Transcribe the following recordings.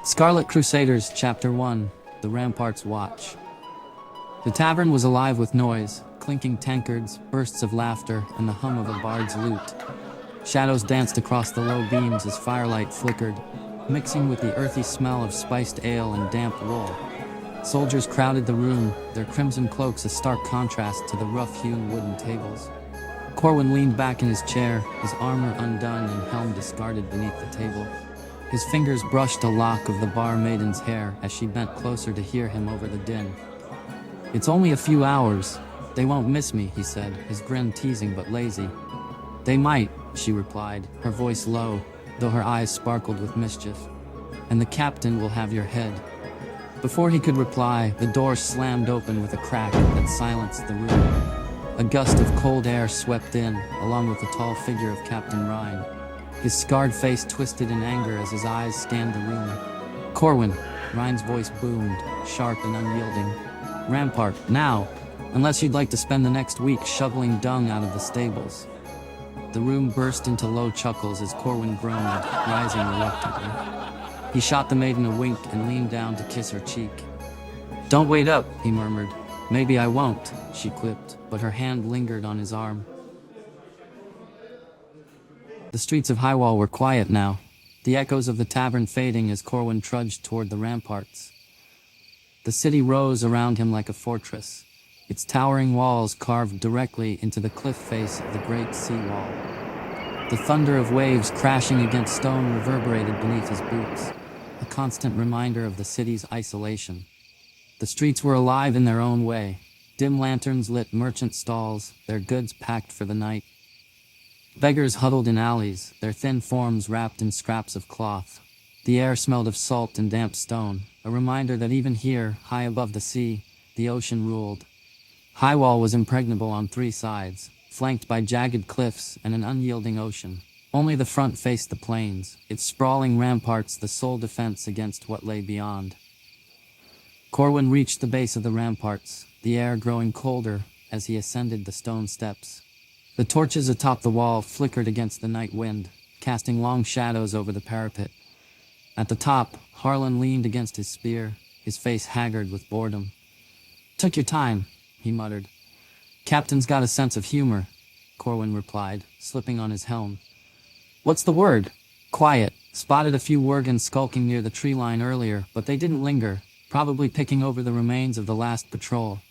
Scarlet Crusaders, Chapter 1, The Ramparts Watch. The tavern was alive with noise, clinking tankards, bursts of laughter, and the hum of a bard's lute. Shadows danced across the low beams as firelight flickered, mixing with the earthy smell of spiced ale and damp wool. Soldiers crowded the room, their crimson cloaks a stark contrast to the rough-hewn wooden tables. Corwin leaned back in his chair, his armor undone and helm discarded beneath the table. His fingers brushed a lock of the barmaiden's hair as she bent closer to hear him over the din. "It's only a few hours. They won't miss me," he said, his grin teasing but lazy. "They might," she replied, her voice low, though her eyes sparkled with mischief. "And the captain will have your head." Before he could reply, the door slammed open with a crack that silenced the room. A gust of cold air swept in, along with the tall figure of Captain Ryan. His scarred face twisted in anger as his eyes scanned the room. "Corwin," Ryan's voice boomed, sharp and unyielding. "Rampart, now, unless you'd like to spend the next week shoveling dung out of the stables." The room burst into low chuckles as Corwin groaned, rising reluctantly. He shot the maiden a wink and leaned down to kiss her cheek. "Don't wait up," he murmured. "Maybe I won't," she quipped, but her hand lingered on his arm. The streets of Highwall were quiet now, the echoes of the tavern fading as Corwin trudged toward the ramparts. The city rose around him like a fortress, its towering walls carved directly into the cliff face of the great seawall. The thunder of waves crashing against stone reverberated beneath his boots, a constant reminder of the city's isolation. The streets were alive in their own way. Dim lanterns lit merchant stalls, their goods packed for the night. Beggars huddled in alleys, their thin forms wrapped in scraps of cloth. The air smelled of salt and damp stone, a reminder that even here, high above the sea, the ocean ruled. Highwall was impregnable on three sides, flanked by jagged cliffs and an unyielding ocean. Only the front faced the plains, its sprawling ramparts the sole defense against what lay beyond. Corwin reached the base of the ramparts, the air growing colder as he ascended the stone steps. The torches atop the wall flickered against the night wind, casting long shadows over the parapet. At the top, Harlan leaned against his spear, his face haggard with boredom. "Took your time," he muttered. "Captain's got a sense of humor," Corwin replied, slipping on his helm. "What's the word?" "Quiet. Spotted a few Worgons skulking near the tree line earlier, but they didn't linger, probably picking over the remains of the last patrol."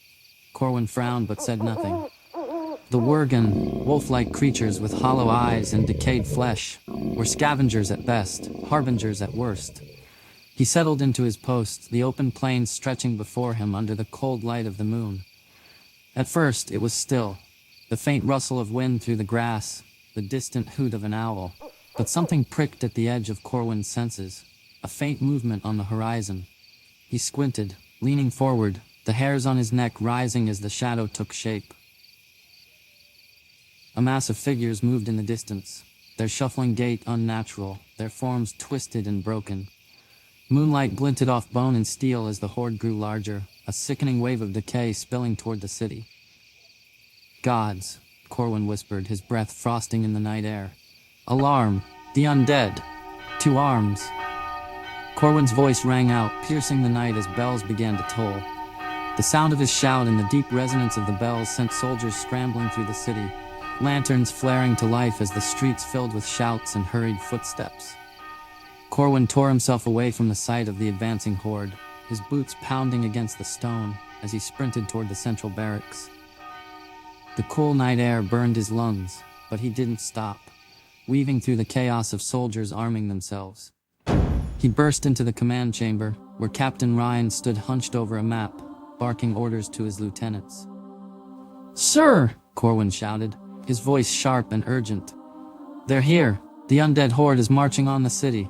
Corwin frowned but said nothing. The Worgon, wolf-like creatures with hollow eyes and decayed flesh, were scavengers at best, harbingers at worst. He settled into his post, the open plains stretching before him under the cold light of the moon. At first, it was still, the faint rustle of wind through the grass, the distant hoot of an owl. But something pricked at the edge of Corwin's senses, a faint movement on the horizon. He squinted, leaning forward, the hairs on his neck rising as the shadow took shape. A mass of figures moved in the distance, their shuffling gait unnatural, their forms twisted and broken. Moonlight glinted off bone and steel as the horde grew larger, a sickening wave of decay spilling toward the city. "Gods," Corwin whispered, his breath frosting in the night air. "Alarm! The undead! To arms!" Corwin's voice rang out, piercing the night as bells began to toll. The sound of his shout and the deep resonance of the bells sent soldiers scrambling through the city, lanterns flaring to life as the streets filled with shouts and hurried footsteps. Corwin tore himself away from the sight of the advancing horde, his boots pounding against the stone as he sprinted toward the central barracks. The cool night air burned his lungs, but he didn't stop, weaving through the chaos of soldiers arming themselves. He burst into the command chamber, where Captain Ryan stood hunched over a map, barking orders to his lieutenants. "Sir!" Corwin shouted, his voice sharp and urgent. "They're here. The undead horde is marching on the city."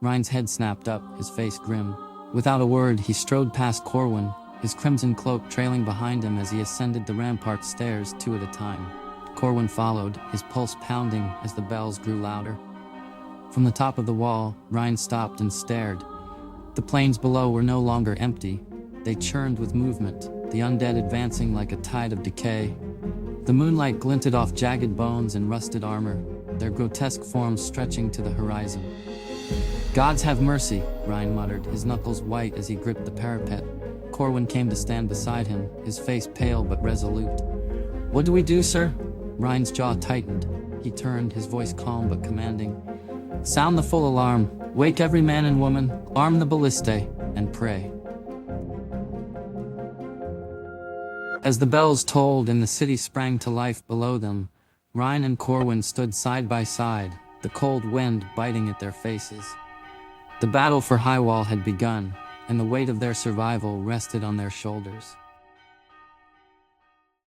Ryan's head snapped up, his face grim. Without a word, he strode past Corwin, his crimson cloak trailing behind him as he ascended the rampart stairs two at a time. Corwin followed, his pulse pounding as the bells grew louder. From the top of the wall, Ryan stopped and stared. The plains below were no longer empty. They churned with movement, the undead advancing like a tide of decay. The moonlight glinted off jagged bones and rusted armor, their grotesque forms stretching to the horizon. Gods have mercy, Ryan muttered, his knuckles white as he gripped the parapet. Corwin came to stand beside him, his face pale but resolute. What do we do, sir? Ryan's jaw tightened. He turned, his voice calm but commanding. Sound the full alarm. Wake every man and woman, arm the ballistae, and pray. As the bells tolled and the city sprang to life below them, Ryan and Corwin stood side by side, the cold wind biting at their faces. The battle for Highwall had begun, and the weight of their survival rested on their shoulders.